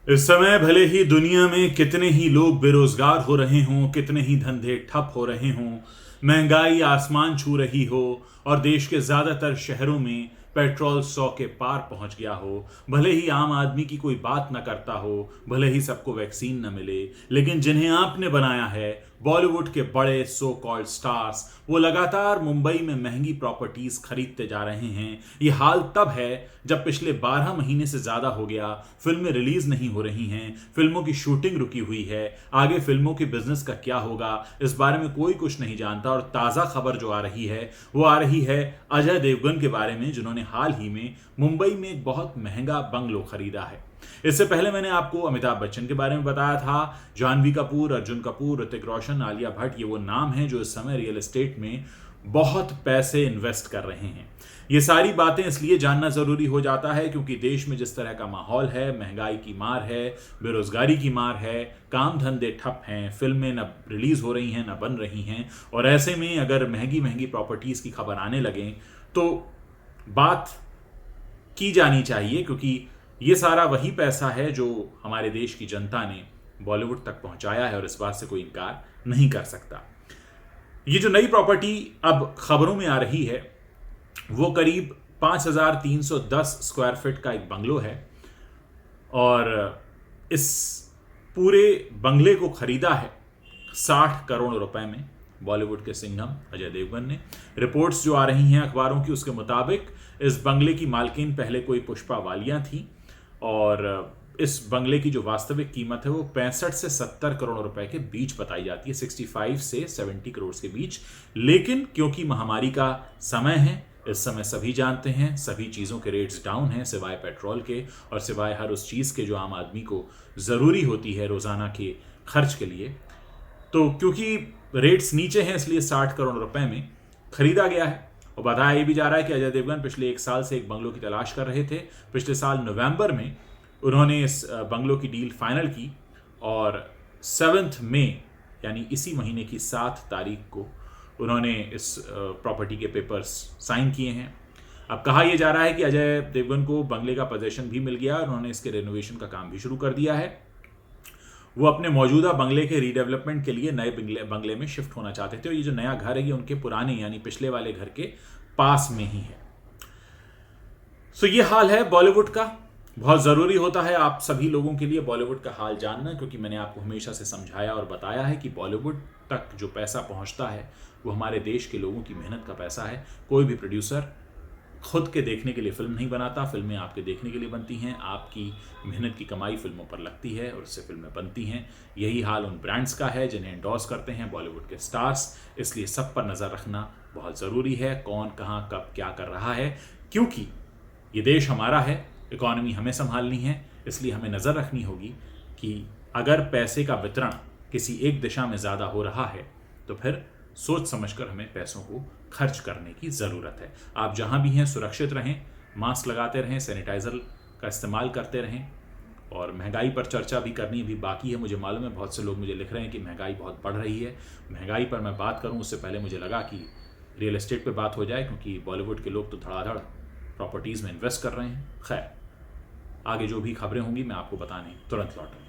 इस समय भले ही दुनिया में कितने ही लोग बेरोजगार हो रहे हों, कितने ही धंधे ठप हो रहे हों, महंगाई आसमान छू रही हो और देश के ज्यादातर शहरों में पेट्रोल 100 के पार पहुंच गया हो, भले ही आम आदमी की कोई बात न करता हो, भले ही सबको वैक्सीन न मिले, लेकिन जिन्हें आपने बनाया है बॉलीवुड के बड़े सो कॉल्ड स्टार्स, वो लगातार मुंबई में महंगी प्रॉपर्टीज खरीदते जा रहे हैं। ये हाल तब है जब पिछले 12 महीने से ज्यादा हो गया फिल्में रिलीज नहीं हो रही हैं, फिल्मों की शूटिंग रुकी हुई है। आगे फिल्मों के बिजनेस का क्या होगा इस बारे में कोई कुछ नहीं जानता। और ताजा खबर जो आ रही है वो आ रही है अजय देवगन के बारे में, जिन्होंने हाल ही में मुंबई में एक बहुत महंगा बंगलो खरीदा है। इससे पहले मैंने आपको अमिताभ बच्चन के बारे में बताया था, जानवी कपूर, अर्जुन कपूर, ऋतिक रोशन, आलिया भट्ट, ये वो नाम हैं जो इस समय रियल एस्टेट में बहुत पैसे इन्वेस्ट कर रहे हैं। ये सारी बातें इसलिए जानना जरूरी हो जाता है क्योंकि देश में जिस तरह का माहौल है, महंगाई की मार है, बेरोजगारी की मार है, काम धंधे ठप हैं, फिल्में न रिलीज हो रही हैं न बन रही हैं, और ऐसे में अगर महंगी महंगी प्रॉपर्टीज की खबर आने लगे तो बात की जानी चाहिए, क्योंकि ये सारा वही पैसा है जो हमारे देश की जनता ने बॉलीवुड तक पहुंचाया है और इस बात से कोई इनकार नहीं कर सकता। ये जो नई प्रॉपर्टी अब खबरों में आ रही है वो करीब 5310 स्क्वायर फीट का एक बंगलो है, और इस पूरे बंगले को खरीदा है 60 करोड़ रुपए में बॉलीवुड के सिंघम अजय देवगन ने। रिपोर्ट्स जो आ रही हैं अखबारों की उसके मुताबिक इस बंगले की मालकिन पहले कोई पुष्पा वालिया थी, और इस बंगले की जो वास्तविक कीमत है वो 65 से 70 करोड़ रुपए के बीच बताई जाती है, 65 से 70 करोड़ के बीच। लेकिन क्योंकि महामारी का समय है, इस समय सभी जानते हैं सभी चीज़ों के रेट्स डाउन हैं सिवाय पेट्रोल के और सिवाय हर उस चीज़ के जो आम आदमी को ज़रूरी होती है रोज़ाना के खर्च के लिए। तो क्योंकि रेट्स नीचे हैं इसलिए 60 करोड़ रुपए में खरीदा गया है। और बताया ये भी जा रहा है कि अजय देवगन पिछले 1 साल से एक बंगलो की तलाश कर रहे थे। पिछले साल नवंबर में उन्होंने इस बंगलो की डील फाइनल की और 7 मई यानी इसी महीने की 7 तारीख को उन्होंने इस प्रॉपर्टी के पेपर्स साइन किए हैं। अब कहा यह जा रहा है कि अजय देवगन को बंगले का पोजेशन भी मिल गया और उन्होंने इसके रेनोवेशन का काम भी शुरू कर दिया है। वो अपने मौजूदा बंगले के रीडेवलपमेंट के लिए नए बंगले में शिफ्ट होना चाहते थे, और ये जो नया घर है ये उनके पुराने यानी पिछले वाले घर के पास में ही है। सो ये हाल है बॉलीवुड का। बहुत ज़रूरी होता है आप सभी लोगों के लिए बॉलीवुड का हाल जानना, क्योंकि मैंने आपको हमेशा से समझाया और बताया है कि बॉलीवुड तक जो पैसा पहुंचता है वो हमारे देश के लोगों की मेहनत का पैसा है। कोई भी प्रोड्यूसर खुद के देखने के लिए फिल्म नहीं बनाता, फिल्में आपके देखने के लिए बनती हैं, आपकी मेहनत की कमाई फिल्मों पर लगती है और उससे फिल्में बनती हैं। यही हाल उन ब्रांड्स का है जिन्हें एंडोर्स करते हैं बॉलीवुड के स्टार्स। इसलिए सब पर नज़र रखना बहुत ज़रूरी है, कौन कहाँ कब क्या कर रहा है, क्योंकि ये देश हमारा है, इकॉनमी हमें संभालनी है। इसलिए हमें नज़र रखनी होगी कि अगर पैसे का वितरण किसी एक दिशा में ज़्यादा हो रहा है तो फिर सोच समझकर हमें पैसों को खर्च करने की ज़रूरत है। आप जहाँ भी हैं सुरक्षित रहें, मास्क लगाते रहें, सैनिटाइज़र का इस्तेमाल करते रहें। और महंगाई पर चर्चा भी करनी भी बाकी है। मुझे मालूम है बहुत से लोग मुझे लिख रहे हैं कि महंगाई बहुत बढ़ रही है। महंगाई पर मैं बात करूं उससे पहले मुझे लगा कि रियल एस्टेट पे बात हो जाए, क्योंकि बॉलीवुड के लोग तो धड़ाधड़ प्रॉपर्टीज़ में इन्वेस्ट कर रहे हैं। खैर, आगे जो भी खबरें होंगी मैं आपको बताने तुरंत लौटूंगा।